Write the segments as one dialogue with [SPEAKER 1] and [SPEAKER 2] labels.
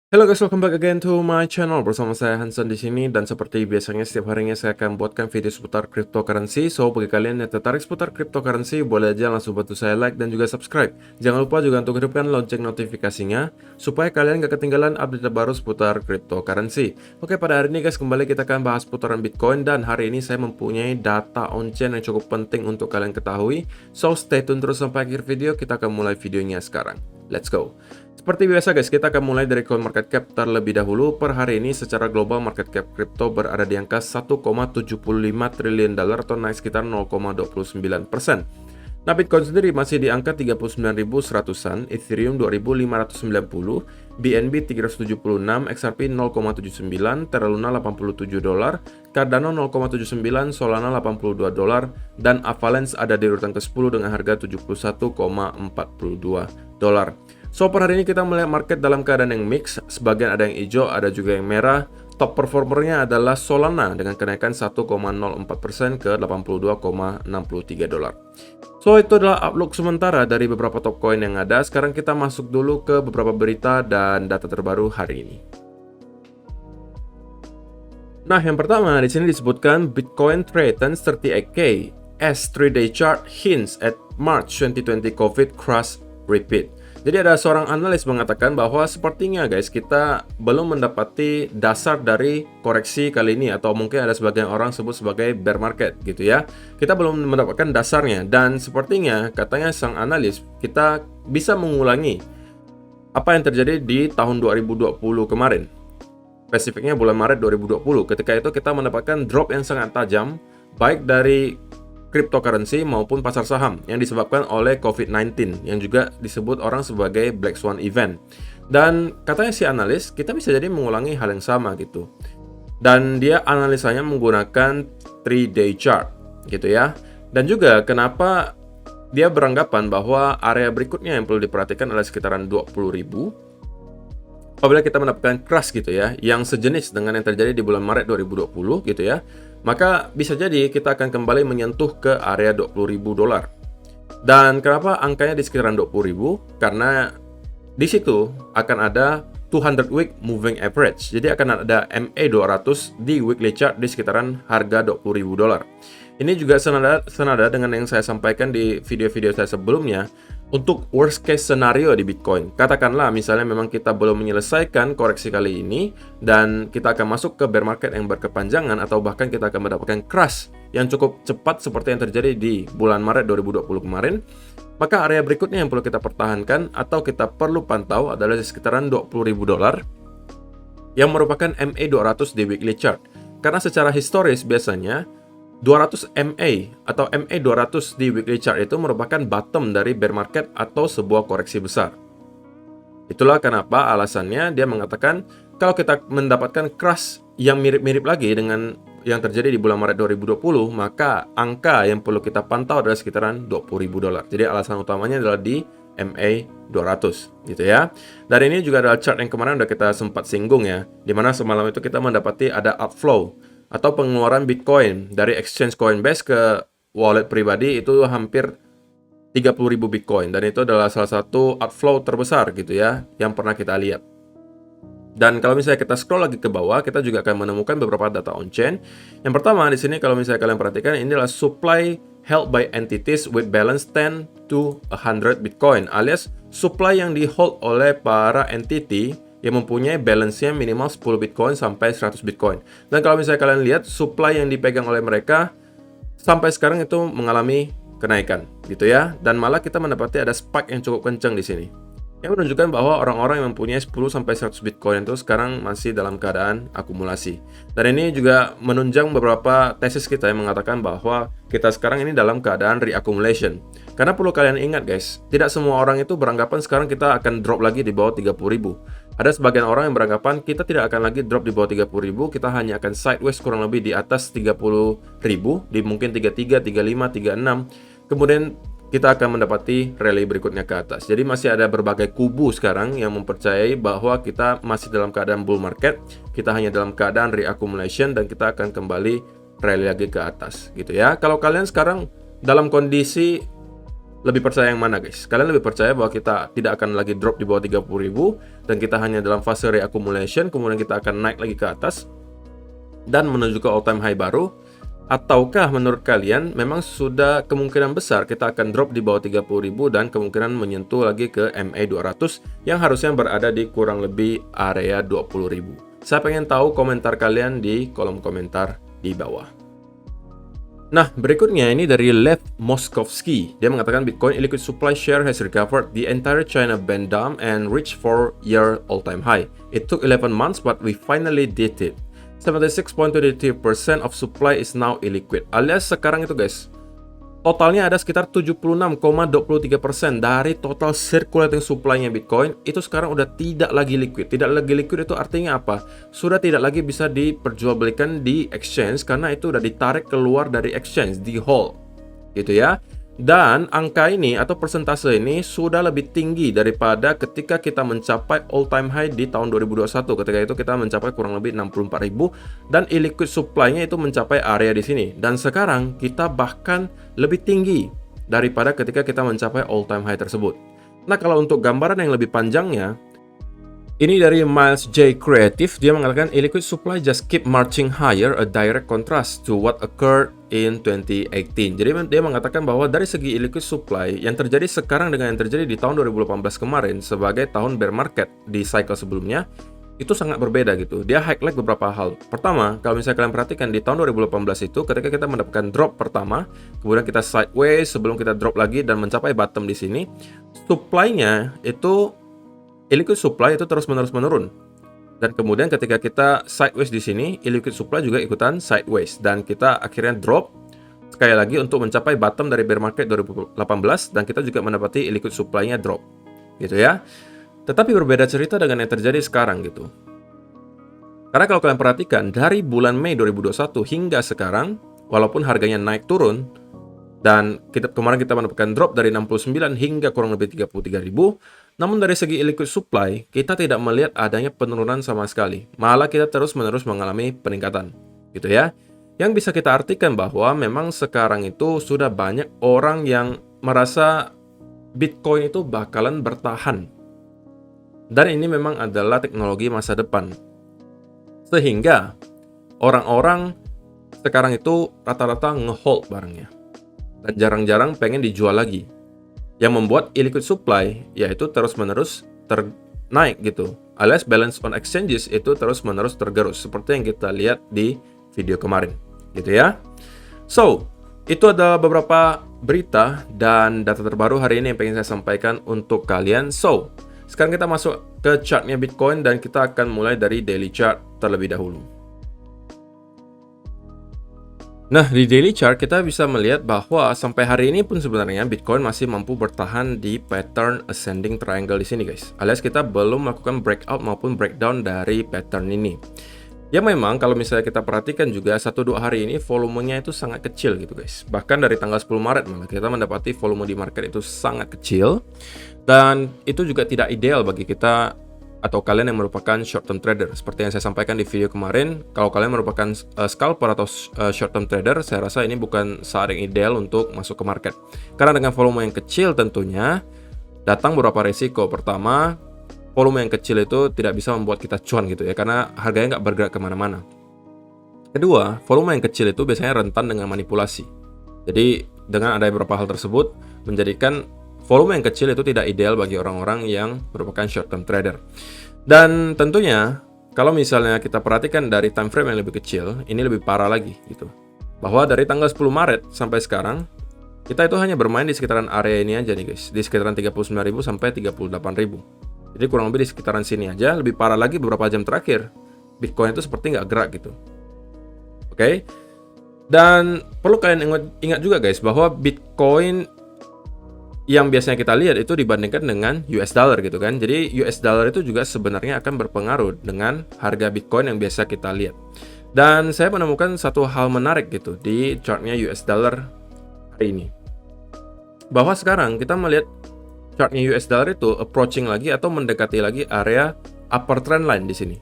[SPEAKER 1] Hello guys, welcome back again to my channel. Bersama saya Hansen di sini, dan seperti biasanya setiap harinya saya akan buatkan video seputar cryptocurrency. So bagi kalian yang tertarik seputar cryptocurrency, boleh aja langsung bantu saya like dan juga subscribe. Jangan lupa juga untuk hidupkan lonceng notifikasinya supaya kalian gak ketinggalan update terbaru seputar cryptocurrency. Oke, pada hari ini guys, kembali kita akan bahas putaran Bitcoin, dan hari ini saya mempunyai data on-chain yang cukup penting untuk kalian ketahui. So stay tune terus sampai akhir video. Kita akan mulai videonya sekarang. Let's go. Seperti biasa guys, kita akan mulai dari CoinMarketCap terlebih dahulu. Per hari ini secara global market cap crypto berada di angka 1,75 triliun dolar atau naik sekitar 0,29%. Nah, Bitcoin sendiri masih di angka 39.100-an, Ethereum 2.590, BNB 376, XRP 0,79, Terra Luna 87 dolar, Cardano 0,79, Solana 82 dolar, dan Avalanche ada di urutan ke-10 dengan harga 71,42 dolar. So, per hari ini kita melihat market dalam keadaan yang mix, sebagian ada yang hijau, ada juga yang merah. Top performernya adalah Solana dengan kenaikan 1,04% ke 82,63 dolar. So, itu adalah outlook sementara dari beberapa top coin yang ada. Sekarang kita masuk dulu ke beberapa berita dan data terbaru hari ini. Nah, yang pertama di sini disebutkan Bitcoin threatens 38K as 3-day chart hints at March 2020 COVID crash repeat. Jadi ada seorang analis mengatakan bahwa sepertinya guys, kita belum mendapati dasar dari koreksi kali ini, atau mungkin ada sebagian orang sebut sebagai bear market gitu ya. Kita belum mendapatkan dasarnya, dan sepertinya katanya sang analis kita bisa mengulangi apa yang terjadi di tahun 2020 kemarin. Spesifiknya bulan Maret 2020. Ketika itu kita mendapatkan drop yang sangat tajam baik dari cryptocurrency maupun pasar saham yang disebabkan oleh COVID-19 yang juga disebut orang sebagai Black Swan event. Dan katanya si analis, kita bisa jadi mengulangi hal yang sama gitu. Dan dia analisanya menggunakan 3-day chart gitu ya. Dan juga kenapa dia beranggapan bahwa area berikutnya yang perlu diperhatikan adalah sekitaran 20.000 apabila kita mendapatkan crash gitu ya, yang sejenis dengan yang terjadi di bulan Maret 2020 gitu ya, maka bisa jadi kita akan kembali menyentuh ke area 20.000 dolar. Dan kenapa angkanya di sekitaran 20.000? Karena di situ akan ada 200 week moving average. Jadi akan ada MA200 di weekly chart di sekitaran harga 20.000 dolar. Ini juga senada dengan yang saya sampaikan di video-video saya sebelumnya. Untuk worst case scenario di Bitcoin, katakanlah misalnya memang kita belum menyelesaikan koreksi kali ini dan kita akan masuk ke bear market yang berkepanjangan, atau bahkan kita akan mendapatkan crash yang cukup cepat seperti yang terjadi di bulan Maret 2020 kemarin, maka area berikutnya yang perlu kita pertahankan atau kita perlu pantau adalah di sekitaran 20.000 dolar yang merupakan MA200 di weekly chart. Karena secara historis biasanya 200 MA atau MA200 di weekly chart itu merupakan bottom dari bear market atau sebuah koreksi besar. Itulah kenapa alasannya dia mengatakan kalau kita mendapatkan crash yang mirip-mirip lagi dengan yang terjadi di bulan Maret 2020, maka angka yang perlu kita pantau adalah sekitaran 20.000 dolar. Jadi alasan utamanya adalah di MA200 gitu ya. Dan ini juga adalah chart yang kemarin udah kita sempat singgung ya, dimana semalam itu kita mendapati ada outflow atau pengeluaran Bitcoin dari exchange Coinbase ke wallet pribadi itu hampir 30.000 Bitcoin, dan itu adalah salah satu outflow terbesar gitu ya yang pernah kita lihat. Dan kalau misalnya kita scroll lagi ke bawah, kita juga akan menemukan beberapa data on-chain. Yang pertama di sini kalau misalnya kalian perhatikan, ini adalah supply held by entities with balance 10 to 100 Bitcoin, alias supply yang di hold oleh para entity yang mempunyai balance-nya minimal 10 Bitcoin sampai 100 Bitcoin. Dan kalau misalnya kalian lihat, supply yang dipegang oleh mereka sampai sekarang itu mengalami kenaikan gitu ya. Dan malah kita mendapati ada spike yang cukup kencang di sini, yang menunjukkan bahwa orang-orang yang mempunyai 10 sampai 100 Bitcoin itu sekarang masih dalam keadaan akumulasi. Dan ini juga menunjang beberapa tesis kita yang mengatakan bahwa kita sekarang ini dalam keadaan reaccumulation. Karena perlu kalian ingat guys, tidak semua orang itu beranggapan sekarang kita akan drop lagi di bawah 30.000. Ada sebagian orang yang beranggapan kita tidak akan lagi drop di bawah 30.000, kita hanya akan sideways kurang lebih di atas 30.000, di mungkin 33, 35, 36. Kemudian kita akan mendapati rally berikutnya ke atas. Jadi masih ada berbagai kubu sekarang yang mempercayai bahwa kita masih dalam keadaan bull market, kita hanya dalam keadaan reaccumulation, dan kita akan kembali rally lagi ke atas gitu ya. Kalau kalian sekarang dalam kondisi Lebih percaya yang mana guys? Kalian lebih percaya bahwa kita tidak akan lagi drop di bawah 30.000 dan kita hanya dalam fase reaccumulation, kemudian kita akan naik lagi ke atas dan menuju ke all time high baru? Ataukah menurut kalian memang sudah kemungkinan besar kita akan drop di bawah 30.000 dan kemungkinan menyentuh lagi ke MA 200 yang harusnya berada di kurang lebih area 20.000? Saya pengen tahu komentar kalian di kolom komentar di bawah. Nah, berikutnya ini dari Lev Moskovsky. Dia mengatakan Bitcoin illiquid supply share has recovered the entire China ban down and reached 4-year all-time high. It took 11 months but we finally did it. 76.23% of supply is now illiquid. Alias sekarang itu guys, totalnya ada sekitar 76,23% dari total circulating supply-nya Bitcoin itu sekarang udah tidak lagi liquid. Tidak lagi liquid itu artinya apa? Sudah tidak lagi bisa diperjualbelikan di exchange karena itu udah ditarik keluar dari exchange, di hold. Gitu ya. Dan angka ini atau persentase ini sudah lebih tinggi daripada ketika kita mencapai all time high di tahun 2021. Ketika itu kita mencapai kurang lebih 64.000 dan illiquid supply-nya itu mencapai area di sini. Dan sekarang kita bahkan lebih tinggi daripada ketika kita mencapai all time high tersebut. Nah, kalau untuk gambaran yang lebih panjangnya, ini dari Miles J. Creative, dia mengatakan illiquid supply just keep marching higher, a direct contrast to what occurred in 2018. Jadi dia mengatakan bahwa dari segi illiquid supply yang terjadi sekarang dengan yang terjadi di tahun 2018 kemarin sebagai tahun bear market di cycle sebelumnya, itu sangat berbeda gitu. Dia highlight beberapa hal. Pertama, kalau misalnya kalian perhatikan di tahun 2018 itu ketika kita mendapatkan drop pertama, kemudian kita sideways sebelum kita drop lagi dan mencapai bottom di sini, supply-nya itu illiquid supply itu terus-menerus menurun. Dan kemudian ketika kita sideways di sini, illiquid supply juga ikutan sideways dan kita akhirnya drop sekali lagi untuk mencapai bottom dari bear market 2018 dan kita juga mendapati illiquid supply-nya drop. Gitu ya. Tetapi berbeda cerita dengan yang terjadi sekarang gitu. Karena kalau kalian perhatikan dari bulan Mei 2021 hingga sekarang, walaupun harganya naik turun dan kemarin kita mendapatkan drop dari 69 hingga kurang lebih 33.000, namun dari segi illiquid supply, kita tidak melihat adanya penurunan sama sekali. Malah kita terus-menerus mengalami peningkatan. Gitu ya. Yang bisa kita artikan bahwa memang sekarang itu sudah banyak orang yang merasa Bitcoin itu bakalan bertahan. Dan ini memang adalah teknologi masa depan. Sehingga orang-orang sekarang itu rata-rata nge-hold barangnya. Dan jarang-jarang pengen dijual lagi. Yang membuat illiquid supply yaitu terus-menerus naik gitu. Alias balance on exchanges itu terus-menerus tergerus seperti yang kita lihat di video kemarin. Gitu ya. So, itu ada beberapa berita dan data terbaru hari ini yang pengen saya sampaikan untuk kalian. So, sekarang kita masuk ke chartnya Bitcoin dan kita akan mulai dari daily chart terlebih dahulu. Nah, di daily chart kita bisa melihat bahwa sampai hari ini pun sebenarnya Bitcoin masih mampu bertahan di pattern ascending triangle di sini guys. Alias kita belum melakukan breakout maupun breakdown dari pattern ini. Ya memang kalau misalnya kita perhatikan juga 1-2 hari ini volumenya itu sangat kecil gitu guys. Bahkan dari tanggal 10 Maret malah kita mendapati volume di market itu sangat kecil. Dan itu juga tidak ideal bagi kita atau kalian yang merupakan short term trader. Seperti yang saya sampaikan di video kemarin, kalau kalian merupakan scalper atau short term trader, saya rasa ini bukan saat yang ideal untuk masuk ke market. Karena dengan volume yang kecil tentunya datang beberapa risiko. Pertama, volume yang kecil itu tidak bisa membuat kita cuan gitu ya, karena harganya nggak bergerak kemana-mana. Kedua, volume yang kecil itu biasanya rentan dengan manipulasi. Jadi dengan ada beberapa hal tersebut menjadikan volume yang kecil itu tidak ideal bagi orang-orang yang merupakan short term trader. Dan tentunya kalau misalnya kita perhatikan dari time frame yang lebih kecil, ini lebih parah lagi gitu. Bahwa dari tanggal 10 Maret sampai sekarang, kita itu hanya bermain di sekitaran area ini aja nih guys, di sekitaran 39.000 sampai 38.000. Jadi kurang lebih di sekitaran sini aja. Lebih parah lagi beberapa jam terakhir, Bitcoin itu seperti nggak gerak gitu. Oke? Dan perlu kalian ingat juga guys, bahwa Bitcoin yang biasanya kita lihat itu dibandingkan dengan US dollar gitu kan. Jadi US dollar itu juga sebenarnya akan berpengaruh dengan harga Bitcoin yang biasa kita lihat. Dan saya menemukan satu hal menarik gitu di chartnya US dollar hari ini. Bahwa sekarang kita melihat chartnya US dollar itu approaching lagi atau mendekati lagi area upper trend line di sini.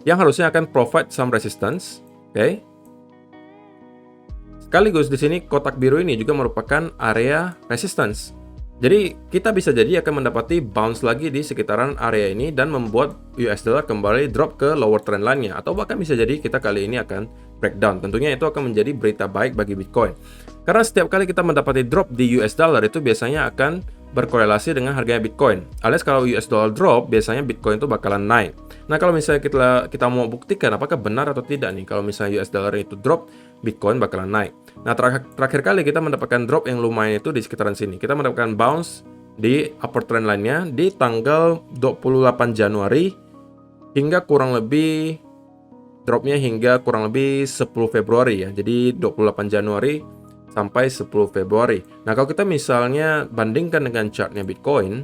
[SPEAKER 1] Yang harusnya akan provide some resistance, oke? Sekaligus di sini kotak biru ini juga merupakan area resistance. Jadi kita bisa jadi akan mendapati bounce lagi di sekitaran area ini dan membuat US dollar kembali drop ke lower trend line-nya, atau bahkan bisa jadi kita kali ini akan breakdown. Tentunya itu akan menjadi berita baik bagi Bitcoin. Karena setiap kali kita mendapati drop di US dollar itu biasanya akan berkorelasi dengan harganya Bitcoin. Alias kalau US dollar drop, biasanya Bitcoin itu bakalan naik. Nah, kalau misalnya kita mau buktikan apakah benar atau tidak nih, kalau misalnya US dollar itu drop, Bitcoin bakalan naik. Nah, terakhir kali kita mendapatkan drop yang lumayan itu di sekitaran sini. Kita mendapatkan bounce di upper trend line-nya di tanggal 28 Januari hingga kurang lebih dropnya hingga kurang lebih 10 Februari ya. Jadi 28 Januari sampai 10 Februari. Nah, kalau kita misalnya bandingkan dengan chartnya Bitcoin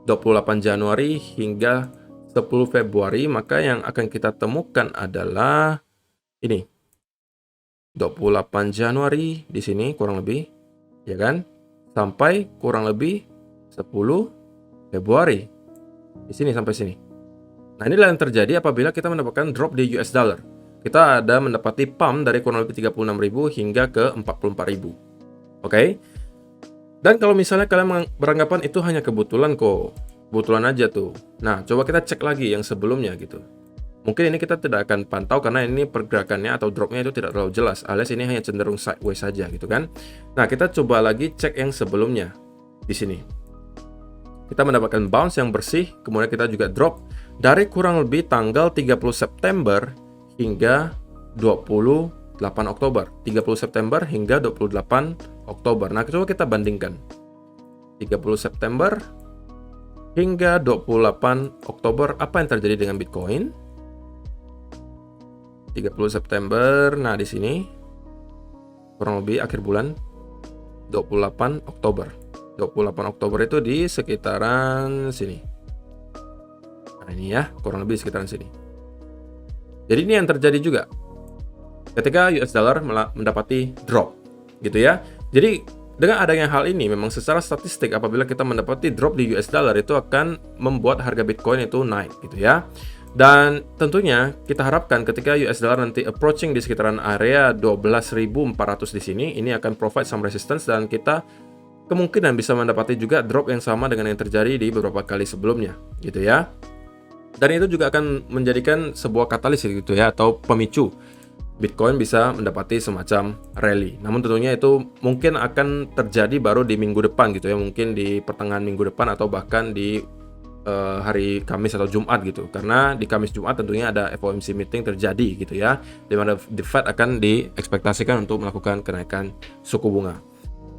[SPEAKER 1] 28 Januari hingga 10 Februari, maka yang akan kita temukan adalah ini. 28 Januari di sini kurang lebih, ya kan? Sampai kurang lebih 10 Februari. Di sini sampai sini. Nah, inilah yang terjadi apabila kita mendapatkan drop di US dollar. Kita ada mendapati pump dari kurang lebih 36.000 hingga ke 44.000. Oke? Dan kalau misalnya kalian beranggapan itu hanya kebetulan kok, kebetulan aja tuh. Nah, coba kita cek lagi yang sebelumnya gitu. Mungkin ini kita tidak akan pantau karena ini pergerakannya atau dropnya itu tidak terlalu jelas, alias ini hanya cenderung sideways saja gitu kan. Nah, kita coba lagi cek yang sebelumnya di sini. Kita mendapatkan bounce yang bersih, kemudian kita juga drop dari kurang lebih tanggal 30 September hingga 28 Oktober. 30 September hingga 28 Oktober. Nah, coba kita bandingkan. 30 September hingga 28 Oktober, apa yang terjadi dengan Bitcoin? 30 September, nah di sini kurang lebih akhir bulan 28 Oktober. 28 Oktober itu di sekitaran sini. Nah, ini ya, kurang lebih sekitaran sini. Jadi ini yang terjadi juga ketika US dollar mendapati drop, gitu ya. Jadi dengan adanya hal ini, memang secara statistik apabila kita mendapati drop di US dollar itu akan membuat harga Bitcoin itu naik, gitu ya. Dan tentunya kita harapkan ketika US dollar nanti approaching di sekitaran area 12.400 di sini, ini akan provide some resistance dan kita kemungkinan bisa mendapati juga drop yang sama dengan yang terjadi di beberapa kali sebelumnya, gitu ya. Dan itu juga akan menjadikan sebuah katalis gitu ya, atau pemicu Bitcoin bisa mendapati semacam rally. Namun tentunya itu mungkin akan terjadi baru di minggu depan gitu ya, mungkin di pertengahan minggu depan atau bahkan di hari Kamis atau Jumat gitu. Karena di Kamis Jumat tentunya ada FOMC meeting terjadi gitu ya, di mana the Fed akan diekspektasikan untuk melakukan kenaikan suku bunga.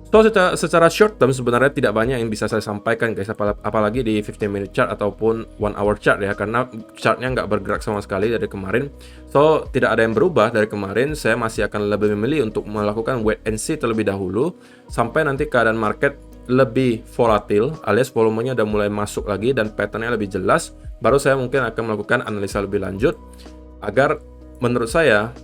[SPEAKER 1] So, secara short term sebenarnya tidak banyak yang bisa saya sampaikan guys, apalagi di 15 minute chart ataupun 1 hour chart ya, karena chartnya nggak bergerak sama sekali dari kemarin. So, tidak ada yang berubah dari kemarin. Saya masih akan lebih memilih untuk melakukan wait and see terlebih dahulu sampai nanti keadaan market lebih volatil, alias volumenya udah mulai masuk lagi dan patternnya lebih jelas, baru saya mungkin akan melakukan analisa lebih lanjut agar menurut saya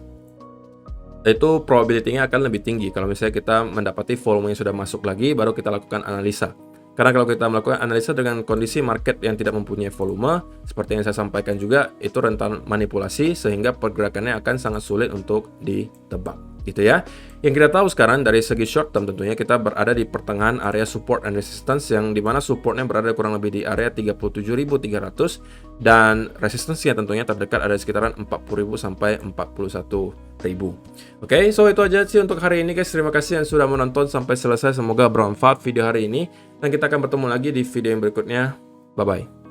[SPEAKER 1] itu probability-nya akan lebih tinggi kalau misalnya kita mendapati volume yang sudah masuk lagi, baru kita lakukan analisa. Karena kalau kita melakukan analisa dengan kondisi market yang tidak mempunyai volume, seperti yang saya sampaikan juga, itu rentan manipulasi sehingga pergerakannya akan sangat sulit untuk ditebak, gitu ya. Yang kita tahu sekarang dari segi short term tentunya kita berada di pertengahan area support and resistance, yang dimana supportnya berada kurang lebih di area 37.300 dan resistance-nya tentunya terdekat ada di sekitaran 40.000 sampai 41.000. Oke, so itu aja sih untuk hari ini guys. Terima kasih yang sudah menonton sampai selesai. Semoga bermanfaat video hari ini dan kita akan bertemu lagi di video yang berikutnya. Bye bye.